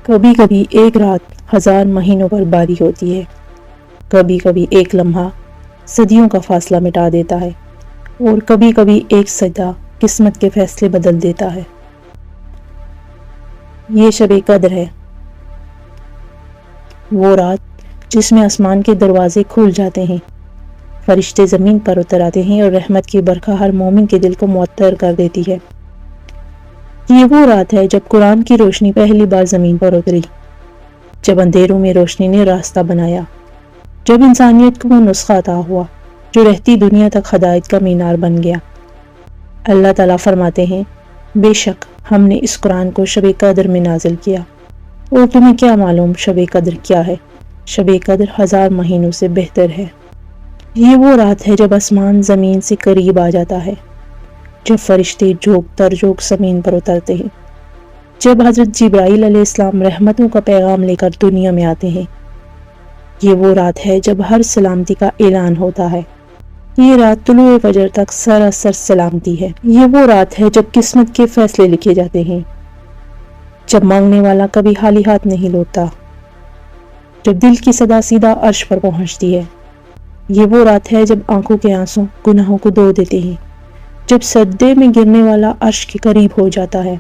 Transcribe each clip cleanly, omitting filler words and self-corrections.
کبھی کبھی ایک رات 1000 مہینوں پر باری ہوتی ہے، کبھی کبھی ایک لمحہ صدیوں کا فاصلہ مٹا دیتا ہے، اور کبھی کبھی ایک سجدہ قسمت کے فیصلے بدل دیتا ہے۔ یہ شب قدر ہے، وہ رات جس میں آسمان کے دروازے کھل جاتے ہیں، فرشتے زمین پر اتر آتے ہیں اور رحمت کی برکھا ہر مومن کے دل کو معطر کر دیتی ہے۔ یہ وہ رات ہے جب قرآن کی روشنی پہلی بار زمین پر اتری، جب اندھیروں میں روشنی نے راستہ بنایا، جب انسانیت کو وہ نسخہ عطا ہوا جو رہتی دنیا تک ہدایت کا مینار بن گیا۔ اللہ تعالیٰ فرماتے ہیں، بے شک ہم نے اس قرآن کو شب قدر میں نازل کیا، اور تمہیں کیا معلوم شب قدر کیا ہے؟ شب قدر 1000 مہینوں سے بہتر ہے۔ یہ وہ رات ہے جب آسمان زمین سے قریب آ جاتا ہے، جب فرشتے جھوک در جھوک زمین پر اترتے ہیں، جب حضرت جبرائیل علیہ السلام رحمتوں کا پیغام لے کر دنیا میں آتے ہیں۔ یہ وہ رات ہے جب ہر سلامتی کا اعلان ہوتا ہے۔ یہ رات طلوع فجر تک سراسر سلامتی ہے۔ یہ وہ رات ہے جب قسمت کے فیصلے لکھے جاتے ہیں، جب مانگنے والا کبھی خالی ہاتھ نہیں لوٹتا، جب دل کی صدا سیدھا عرش پر پہنچتی ہے۔ یہ وہ رات ہے جب آنکھوں کے آنسو گناہوں کو دھو دیتے ہیں، جب سجدے میں گرنے والا عرش کے قریب ہو جاتا ہے۔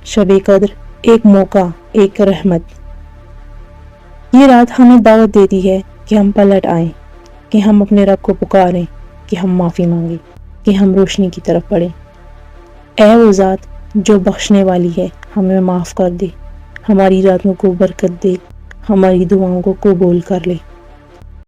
شب قدر ایک موقع، ایک رحمت۔ یہ رات ہمیں دعوت دیتی ہے کہ ہم پلٹ آئیں، کہ ہم اپنے رب کو پکاریں، کہ ہم معافی مانگیں، کہ ہم روشنی کی طرف بڑھیں۔ اے وہ ذات جو بخشنے والی ہے، ہمیں معاف کر دے، ہماری راتوں کو برکت دے، ہماری دعاؤں کو قبول کر لے۔